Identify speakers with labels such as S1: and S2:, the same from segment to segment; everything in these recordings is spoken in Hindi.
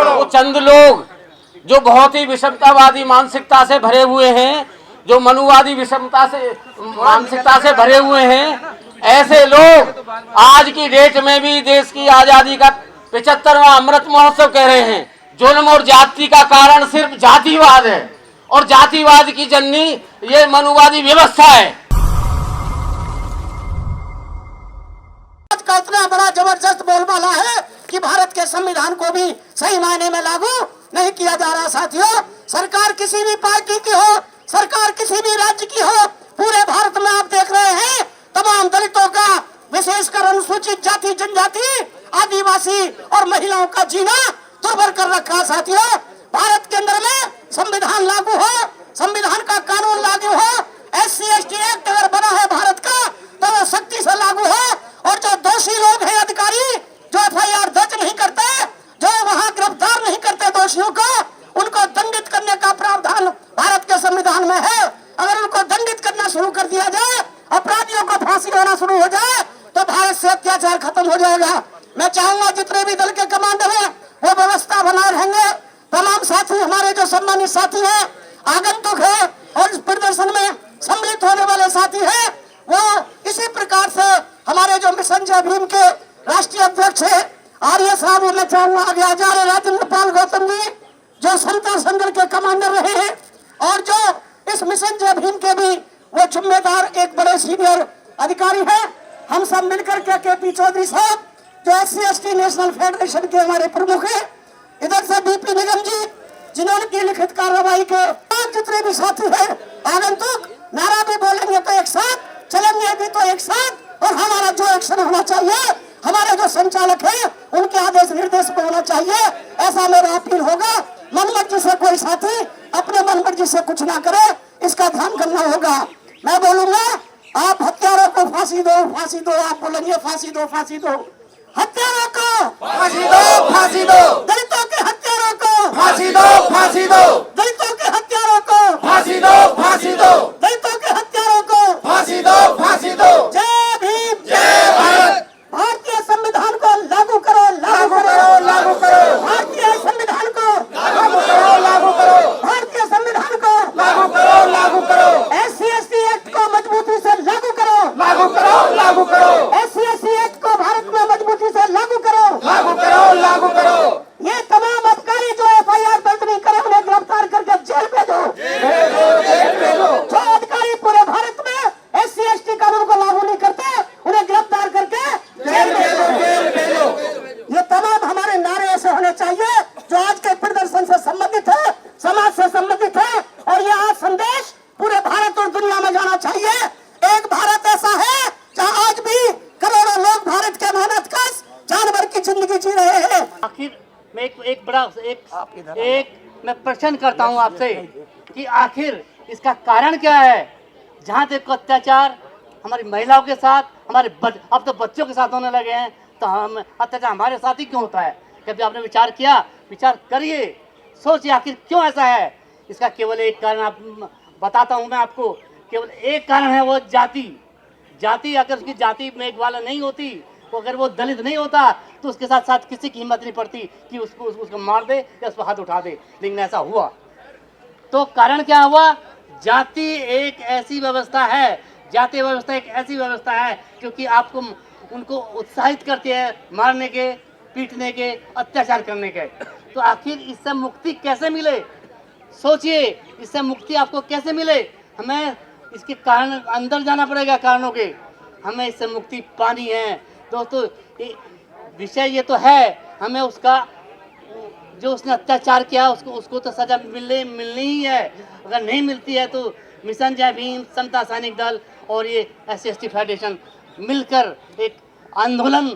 S1: वो चंद लोग जो बहुत ही विषमतावादी मानसिकता से भरे हुए हैं, जो मनुवादी विषमता से मानसिकता से भरे हुए हैं, ऐसे लोग आज की डेट में भी देश की आजादी का 75वां अमृत महोत्सव कह रहे हैं। जुल्म और जाति का कारण सिर्फ जातिवाद है और जातिवाद की जननी ये मनुवादी व्यवस्था है।
S2: का इतना बड़ा जबरदस्त बोलबाला है कि भारत के संविधान को भी सही मायने में लागू नहीं किया जा रहा। साथियों, सरकार किसी भी पार्टी की हो, सरकार किसी भी राज्य की हो, पूरे भारत में आप देख रहे हैं तमाम दलितों का, विशेषकर अनुसूचित जाति, जनजाति, आदिवासी और महिलाओं का जीना दुर्भर कर रखा। साथियों, भारत के अंदर में संविधान लागू हो, संविधान का कानून लागू हो, SC/ST एक्ट अगर बना है भारत का तो वो सख्ती से लागू हो, और जो दोषी लोग हैं अधिकारी जो FIR दर्ज नहीं करते, जो वहां गिरफ्तार नहीं करते दोषियों को, उनको दंडित करने का प्रावधान भारत के संविधान में है। अगर उनको दंडित करना शुरू कर दिया जाए, अपराधियों को फांसी होना शुरू हो जाए, तो भारत से अत्याचार खत्म हो जाएगा। मैं चाहूंगा जितने भी दल के कमांडर हैं वो व्यवस्था बनाए रहेंगे। तमाम साथी, हमारे जो सम्मानित साथी हैं, आगंतुक है और इस प्रदर्शन में सम्मिलित होने वाले साथी हैं, वो इसी प्रकार से हमारे जो मिशन जय भीम के राष्ट्रीय अध्यक्ष है आर्य साहब, मैं चाहूंगा आगे आचार्य राजेंद्र पाल गौतम जी जो समता संघर्ष के कमांडर रहे हैं और जो इस मिशन जय भीम के भी वो जिम्मेदार एक बड़े सीनियर अधिकारी हैं, हम सब मिलकर के KP चौधरी साहब जो SC/ST नेशनल फेडरेशन के हमारे प्रमुख हैं, इधर से BP निगम जी जिन्होंने की लिखित कार्रवाई के, जितने भी साथी हैं आगंतुक, नारा भी बोलेंगे तो एक साथ, चलेंगे भी तो एक साथ, और हमारा जो एक्शन होना चाहिए, हमारे जो संचालक हैं उनके आदेश निर्देश पे होना चाहिए, ऐसा मेरा अपील होगा। मनमर्जी से कोई साथी अपने मनमर्जी से कुछ ना करे, इसका ध्यान करना होगा। मैं बोलूंगा आप हत्यारों को फांसी दो, फांसी दो, आप बोलेंगे फांसी दो, फांसी दो, हत्यारों को
S1: फांसी दो, फांसी दो,
S2: दलितों के हत्यारों को
S1: फांसी दो, फांसी दो,
S2: दलितों के हत्यारों को
S1: फांसी दो, फांसी दो,
S2: दलितों के हत्यारों को
S1: फांसी दो, फांसी दो।
S2: जय भीम,
S1: जय भारत।
S2: भारतीय संविधान को लागू करो, लागू करो, लागू करो, भारतीय संविधान को
S1: लागू करो, लागू करो,
S2: भारतीय संविधान को
S1: लागू करो, लागू करो,
S2: SC/ST एक्ट को मजबूती से लागू करो,
S1: लागू करो, लागू करो,
S2: SC/ST एक्ट को भारत में मजबूती से लागू करो,
S1: लागू करो, लागू करो।
S2: ये तमाम अधिकारी जो FIR दर्ज नहीं करे उन्हें गिरफ्तार करके जेल भेजो, जो अधिकारी पूरे भारत में SC/ST कानून को लागू नहीं करते उन्हें गिरफ्तार करके जेल भेजो। ये तमाम हमारे नारे ऐसे होने चाहिए जो आज के प्रदर्शन से संबंधित है, समाज से संबंधित है, और ये आज संदेश पूरे भारत और दुनिया में जाना चाहिए। एक भारत ऐसा है जहाँ आज भी करोड़ों लोग भारत के मेहनत कश जानवर की जिंदगी जी रहे हैं।
S3: आखिर मैं एक मैं प्रश्न करता हूँ आपसे कि आखिर इसका कारण क्या है? जहाँ देखो अत्याचार हमारी महिलाओं के साथ, हमारे अब तो बच्चों के साथ होने लगे हैं, तो हम अत्याचार हमारे साथ ही क्यों होता है? कभी आपने विचार किया? विचार करिए, सोचिए आखिर क्यों ऐसा है। इसका केवल एक कारण आप बताता हूँ मैं आपको, केवल एक कारण है, वो जाति। जाति, अगर उसकी जाति में एक वाला नहीं होती, तो अगर वो दलित नहीं होता तो उसके साथ साथ किसी की हिम्मत नहीं पड़ती कि उसको मार दे या उस पर हाथ उठा दे, लेकिन ऐसा हुआ। तो कारण क्या हुआ? जाति एक ऐसी व्यवस्था है, जाति व्यवस्था एक ऐसी व्यवस्था है क्योंकि आपको उनको उत्साहित करती है मारने के, पीटने के, अत्याचार करने के। तो आखिर इससे मुक्ति कैसे मिले? सोचिए, इससे मुक्ति आपको कैसे मिले? हमें इसके कारण अंदर जाना पड़ेगा, कारणों के। हमें इससे मुक्ति पानी है दोस्तों। विषय ये तो है, हमें उसका जो उसने अत्याचार किया उसको तो सजा मिलनी ही है। अगर नहीं मिलती है तो मिशन जय भीम, समता सैनिक दल और ये SC/ST फेडरेशन मिलकर एक आंदोलन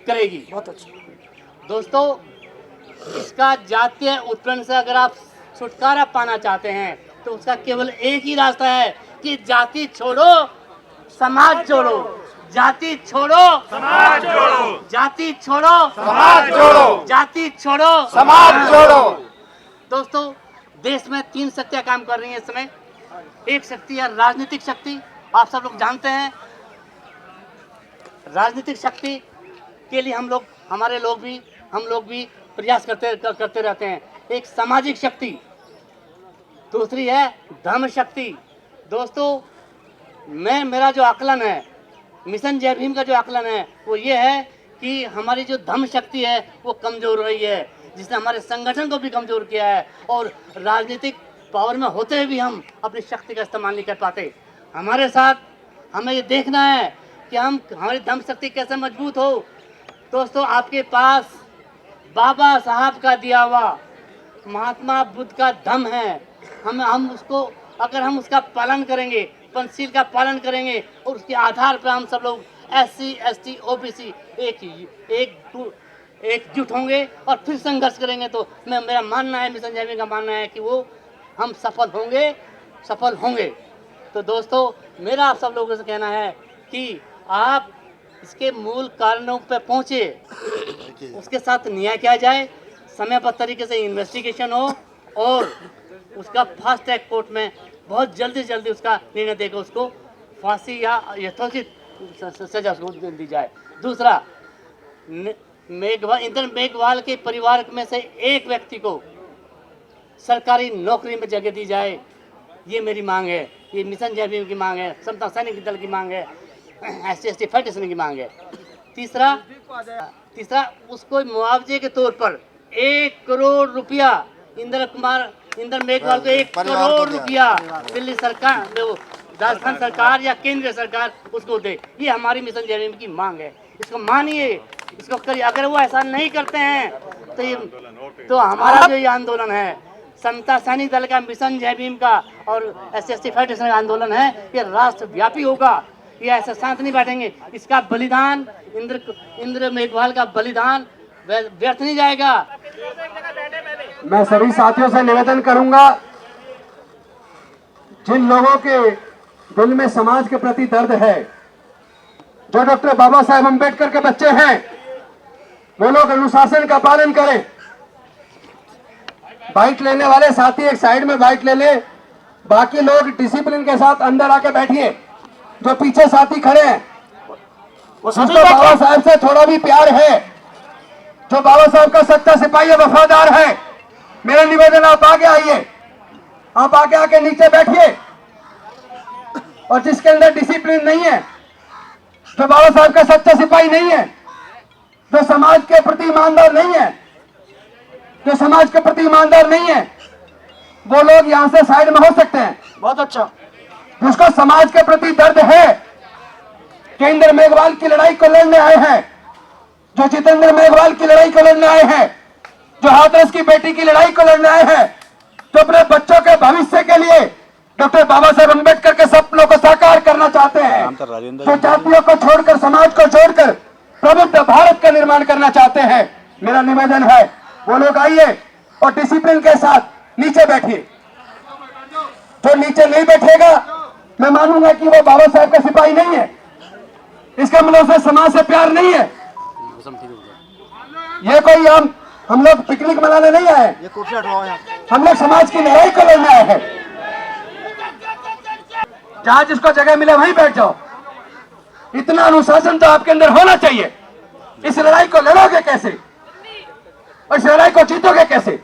S3: करेगी। बहुत अच्छा दोस्तों, इसका जातीय उत्पीड़न से अगर आप छुटकारा पाना चाहते हैं तो उसका केवल एक ही रास्ता है कि जाति छोड़ो समाज जोड़ो, जाति छोड़ो
S4: समाज जोड़ो,
S3: जाति छोड़ो
S4: समाज जोड़ो,
S3: जाति छोड़ो
S4: समाज जोड़ो।
S3: दोस्तों, देश में 3 शक्तियां काम कर रही हैं इस समय। एक शक्ति है राजनीतिक शक्ति, आप सब लोग जानते हैं, राजनीतिक शक्ति के लिए हम लोग भी प्रयास करते रहते हैं। एक सामाजिक शक्ति, दूसरी है धर्म शक्ति। दोस्तों, मेरा जो आकलन है, मिशन जय भीम का जो आकलन है, वो ये है कि हमारी जो धर्म शक्ति है वो कमज़ोर रही है, जिसने हमारे संगठन को भी कमज़ोर किया है, और राजनीतिक पावर में होते हुए भी हम अपनी शक्ति का इस्तेमाल नहीं कर पाते। हमारे साथ हमें ये देखना है कि हमारी धर्म शक्ति कैसे मजबूत हो। दोस्तों, आपके पास बाबा साहब का दिया हुआ महात्मा बुद्ध का धम्म है। अगर हम उसका पालन करेंगे, पंचशील का पालन करेंगे, और उसके आधार पर हम सब लोग SC ST OBC एकजुट होंगे और फिर संघर्ष करेंगे, तो मेरा मानना है, मिशन जय भीम का मानना है कि वो हम सफल होंगे। तो दोस्तों, मेरा आप सब लोगों से कहना है कि आप इसके मूल कारणों पर पहुँचे, उसके साथ न्याय किया जाए, समयबद्ध तरीके से इन्वेस्टिगेशन हो, और उसका फास्ट ट्रैक कोर्ट में बहुत जल्दी उसका निर्णय देकर उसको फांसी या यथोचित सजा उसको दी जाए। दूसरा, इंद्र मेघवाल के परिवार में से एक व्यक्ति को सरकारी नौकरी में जगह दी जाए, ये मेरी मांग है। ये मिशन जय भीम की मांग है, समता सैनिक दल की मांग है, SC ST फेडरेशन की मांग है। तीसरा उसको मुआवजे के तौर पर 1 करोड़ रुपया इंद्र मेघवाल को 1 करोड़ रुपया दिल्ली सरकार, राजस्थान सरकार या केंद्र सरकार उसको दे। ये हमारी मिशन जय भीम की मांग है। इसको मानिए, इसको करिए। अगर वो ऐसा नहीं करते हैं तो हमारा जो ये आंदोलन है, समता सैनिक दल का, मिशन जय भीम का और SC ST फेडरेशन का आंदोलन है, ये राष्ट्रव्यापी होगा। ये ऐसे शांत नहीं बैठेंगे। इसका बलिदान, इंद्र मेघवाल का बलिदान व्यर्थ नहीं जाएगा।
S5: मैं सभी साथियों से निवेदन करूंगा, जिन लोगों के दिल में समाज के प्रति दर्द है, जो डॉक्टर बाबा साहेब अम्बेडकर के बच्चे हैं, वो लोग अनुशासन का पालन करें। बाइट लेने वाले साथी एक साइड में बाइट ले ले, बाकी लोग डिसिप्लिन के साथ अंदर आके बैठिए। जो पीछे साथी खड़े हैं, जिसको बाबा साहब से थोड़ा भी प्यार है, जो बाबा साहब का सच्चा सिपाही वफादार है, मेरा निवेदन आप आगे आइए, आप आके नीचे बैठिए। और जिसके अंदर डिसिप्लिन नहीं है, जो बाबा साहब का सच्चा सिपाही नहीं है, जो समाज के प्रति ईमानदार नहीं है, वो लोग यहां से साइड में हो सकते हैं। बहुत अच्छा। जिसको समाज के प्रति दर्द है, इंद्र मेघवाल की लड़ाई को लड़ने आए हैं, जो जितेंद्र मेघवाल की लड़ाई को लड़ने आए हैं, जो हाथरस की बेटी की लड़ाई को लड़ने आए हैं, जो अपने बच्चों के भविष्य के लिए डॉक्टर बाबा साहेब अम्बेडकर के सपनों को साकार करना चाहते हैं, जो जातियों को छोड़कर, समाज को छोड़कर प्रबुद्ध भारत का निर्माण करना चाहते हैं, मेरा निवेदन है वो लोग आइए और डिसिप्लिन के साथ नीचे बैठिए। जो नीचे नहीं बैठेगा, मैं मानूंगा कि वो बाबा साहेब का सिपाही नहीं है। इसका मतलब से समाज से प्यार नहीं है। ये कोई हम लोग पिकनिक मनाने नहीं आए, हम लोग समाज की लड़ाई को लड़ने आए हैं। जहां जिसको जगह मिले वहीं बैठ जाओ। इतना अनुशासन तो आपके अंदर होना चाहिए। इस लड़ाई को लड़ोगे कैसे और इस लड़ाई को जीतोगे कैसे?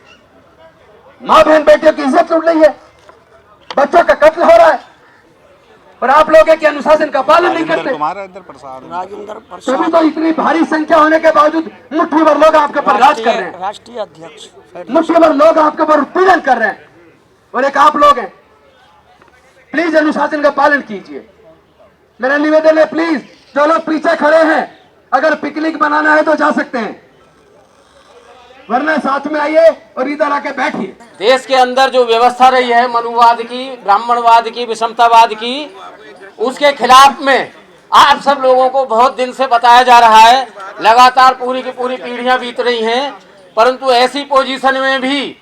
S5: माँ बहन बेटियों की इज्जत लूट रही है, बच्चों का कत्ल हो रहा है, और आप लोग के अनुशासन का पालन नहीं करते। तभी तो इतनी भारी संख्या होने के बावजूद मुट्ठी भर लोग आपके ऊपर राज कर रहे हैं,
S2: राष्ट्रीय अध्यक्ष,
S5: मुट्ठी भर लोग आपके ऊपर उत्पीड़न कर रहे हैं, और एक आप लोग हैं। प्लीज अनुशासन का पालन कीजिए, मेरा निवेदन है। प्लीज जो लोग पीछे खड़े हैं, अगर पिकनिक बनाना है तो जा सकते हैं, वरना साथ में आइए और इधर आके बैठिए।
S1: देश के अंदर जो व्यवस्था रही है मनुवाद की, ब्राह्मणवाद की, विषमतावाद की, उसके खिलाफ में आप सब लोगों को बहुत दिन से बताया जा रहा है। लगातार पूरी की पूरी पीढ़ियां बीत रही हैं, परंतु ऐसी पोजीशन में भी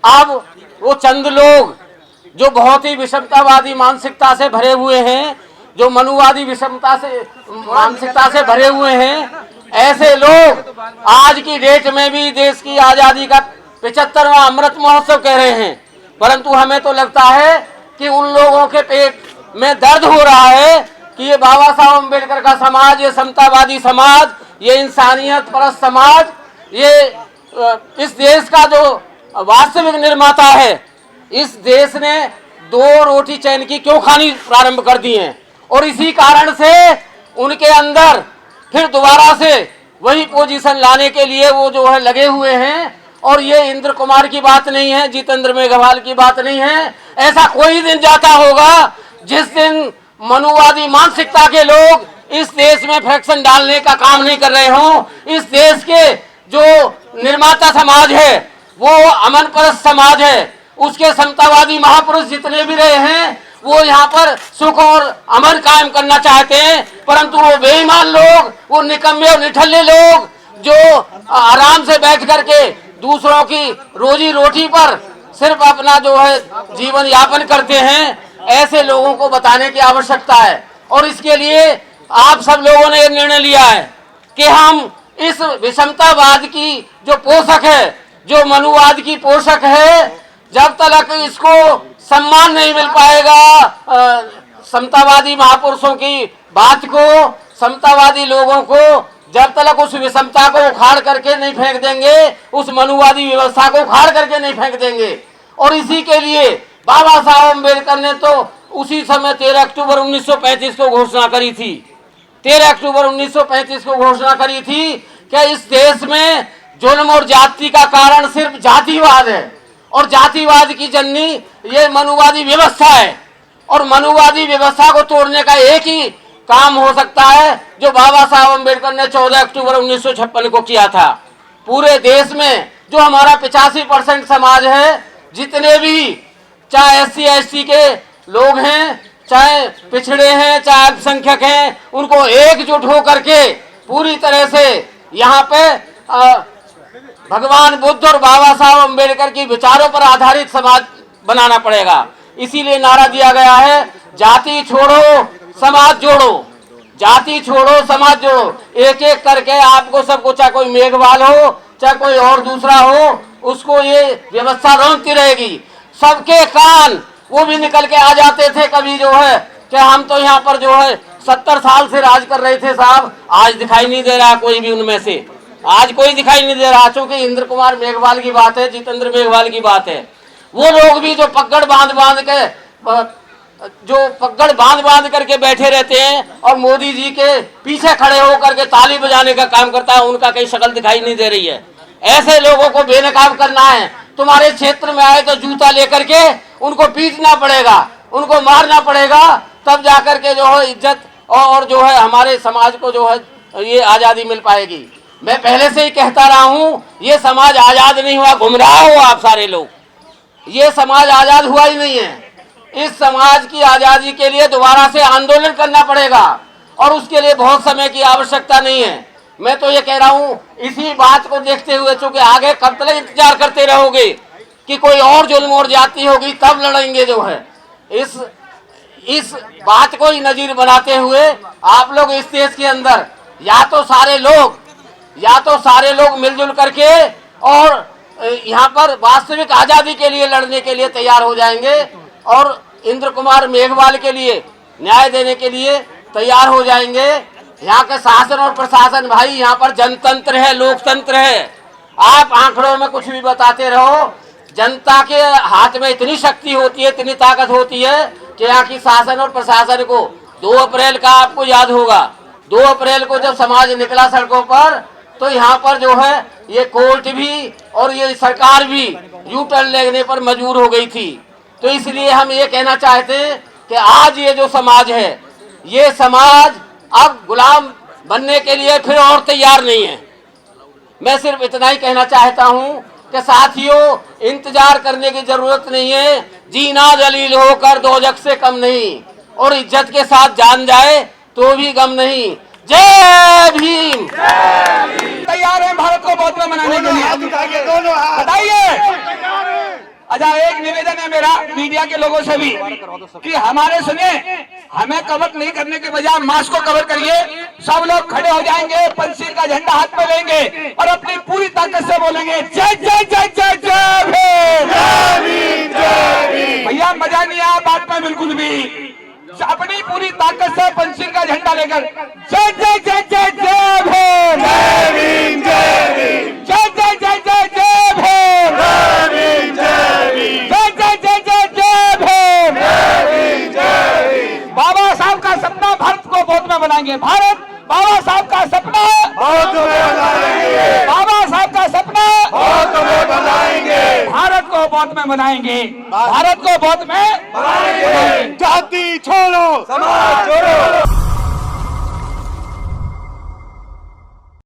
S1: अब वो चंद लोग जो बहुत ही विषमतावादी मानसिकता से भरे हुए हैं, जो मनुवादी विषमता से मानसिकता से भरे हुए हैं, ऐसे लोग आज की डेट में भी देश की आजादी का 75वां अमृत महोत्सव कह रहे हैं। परंतु हमें तो लगता है कि उन लोगों के पेट में दर्द हो रहा है कि ये बाबा साहब अम्बेडकर का समाज, ये समतावादी समाज, ये इंसानियत परस्त समाज, ये इस देश का जो वास्तविक निर्माता है, इस देश ने 2 रोटी चैन की क्यों खानी प्रारंभ कर दी है। और इसी कारण से उनके अंदर फिर दोबारा से वही पोजीशन लाने के लिए वो जो है लगे हुए हैं। और ये इंद्र कुमार की बात नहीं है, जितेंद्र मेघवाल की बात नहीं है। ऐसा कोई दिन जाता होगा जिस दिन मनुवादी मानसिकता के लोग इस देश में फ्रैक्शन डालने का काम नहीं कर रहे हों। इस देश के जो निर्माता समाज है वो अमन परस्त समाज है, उसके समतावादी महापुरुष जितने भी रहे हैं वो यहाँ पर सुख और अमन कायम करना चाहते हैं। परंतु वो बेईमान लोग, वो निकम्मे और निठल्ले लोग जो आराम से बैठ करके दूसरों की रोजी रोटी पर सिर्फ अपना जो है जीवन यापन करते हैं, ऐसे लोगों को बताने की आवश्यकता है। और इसके लिए आप सब लोगों ने निर्णय लिया है कि हम इस विषमतावाद की जो पोषक है, जो मनुवाद की पोषक है, जब तक इसको सम्मान नहीं मिल पाएगा, समतावादी महापुरुषों की बात को, समतावादी लोगों को जब तक उस विषमता को उखाड़ करके नहीं फेंक देंगे, उस मनुवादी व्यवस्था को उखाड़ करके नहीं फेंक देंगे। और इसी के लिए बाबा साहब अम्बेडकर ने तो उसी समय 13 अक्टूबर 1935 को घोषणा करी थी। 13 अक्टूबर 1935 को घोषणा करी थी कि इस देश में जुल्म और जाति का कारण सिर्फ जातिवाद है, और जातिवाद की जननी ये मनुवादी व्यवस्था है। और मनुवादी व्यवस्था को तोड़ने का एक ही काम हो सकता है जो बाबा साहब अम्बेडकर ने 14 अक्टूबर 1956 को किया था। पूरे देश में जो हमारा 85% समाज है, जितने भी चाहे SC ST के लोग हैं, चाहे पिछड़े हैं, चाहे अल्पसंख्यक हैं, उनको एकजुट होकर के पूरी तरह से यहाँ पे भगवान बुद्ध और बाबा साहब अम्बेडकर की विचारों पर आधारित समाज बनाना पड़ेगा। इसीलिए नारा दिया गया है, जाति छोड़ो समाज जोड़ो, जाति छोड़ो समाज जोड़ो। एक एक करके आपको सबको, चाहे कोई मेघवाल हो, चाहे कोई और दूसरा हो, उसको ये व्यवस्था रोकती रहेगी। सबके कान वो भी निकल के आ जाते थे कभी जो है कि हम तो यहाँ पर जो है 70 साल से राज कर रहे थे साहब, आज दिखाई नहीं दे रहा कोई भी उनमें से, आज कोई दिखाई नहीं दे रहा। चूंकि इंद्र कुमार मेघवाल की बात है, जितेंद्र मेघवाल की बात है, वो लोग भी जो पकड़ बांध करके बैठे रहते हैं और मोदी जी के पीछे खड़े होकर के ताली बजाने का काम करता है, उनका कहीं शक्ल दिखाई नहीं दे रही है। ऐसे लोगों को बेनकाब करना है। तुम्हारे क्षेत्र में आए तो जूता लेकर के उनको पीटना पड़ेगा, उनको मारना पड़ेगा, तब जाकर के जो है इज्जत और जो है हमारे समाज को जो है ये आजादी मिल पाएगी। मैं पहले से ही कहता रहा हूँ, ये समाज आजाद नहीं हुआ, गुमराह हो आप सारे लोग। ये समाज आजाद हुआ ही नहीं है। इस समाज की आजादी के लिए दोबारा से आंदोलन करना पड़ेगा, और उसके लिए बहुत समय की आवश्यकता नहीं है। मैं तो ये कह रहा हूँ, इसी बात को देखते हुए, चूंकि आगे कब तक इंतजार करते रहोगे कि कोई और जुल्म और जाती होगी तब लड़ेंगे जो है, इस बात को ही नजीर बनाते हुए आप लोग इस देश के अंदर या तो सारे लोग मिलजुल करके और यहाँ पर वास्तविक आजादी के लिए लड़ने के लिए तैयार हो जाएंगे, और इंद्र कुमार मेघवाल के लिए न्याय देने के लिए तैयार हो जाएंगे। यहाँ के शासन और प्रशासन, भाई यहाँ पर जनतंत्र है, लोकतंत्र है। आप आंकड़ों में कुछ भी बताते रहो, जनता के हाथ में इतनी शक्ति होती है, इतनी ताकत होती है कि यहाँ की शासन और प्रशासन को 2 अप्रैल का आपको याद होगा, 2 अप्रैल को जब समाज निकला सड़कों पर, तो यहाँ पर जो है ये कोर्ट भी और ये सरकार भी यू टर्न लेने पर मजबूर हो गई थी। तो इसलिए हम ये कहना चाहते हैं कि आज ये जो समाज है, ये समाज अब गुलाम बनने के लिए फिर और तैयार नहीं है। मैं सिर्फ इतना ही कहना चाहता हूँ कि साथियों, इंतजार करने की जरूरत नहीं है। जीना जलील होकर दोजख से कम नहीं, और इज्जत के साथ जान जाए तो भी गम नहीं। जय भीम।
S5: तैयार है भारत को बौद्ध बनाने के लिए,
S4: दोनों हाथ
S5: बताइए। अच्छा, एक निवेदन है मेरा मीडिया के लोगों से भी कि हमारे सुने, हमें कवर नहीं करने के बजाय मास्क को कवर करिए। सब लोग खड़े हो जाएंगे, पंचशील का झंडा हाथ में लेंगे और अपनी पूरी ताकत से बोलेंगे जय जय जय जय जय भीम। भैया मजा नहीं आया बात में बिल्कुल भी। अपनी पूरी ताकत से पंचशील का झंडा लेकर जय जय जय जय जय भीम,
S4: जय भीम, जय भीम,
S5: जय जय जय जय जय भीम,
S4: जय भीम, जय भीम,
S5: जय जय जय जय जय भीम।
S4: जय भीम, जय भीम।
S5: बाबा साहब का सपना भारत को बौद्ध में बनाएंगे। भारत बाबा साहब का सपना
S4: बौद्ध में बनाएंगे,
S5: बाबा साहब का सपना
S4: बौद्ध में बनाएंगे,
S5: भारत को बौद्ध में बनाएंगे, भारत को बौद्ध में
S4: बनाएंगे। जाति छोड़ो, समाज जोड़ो।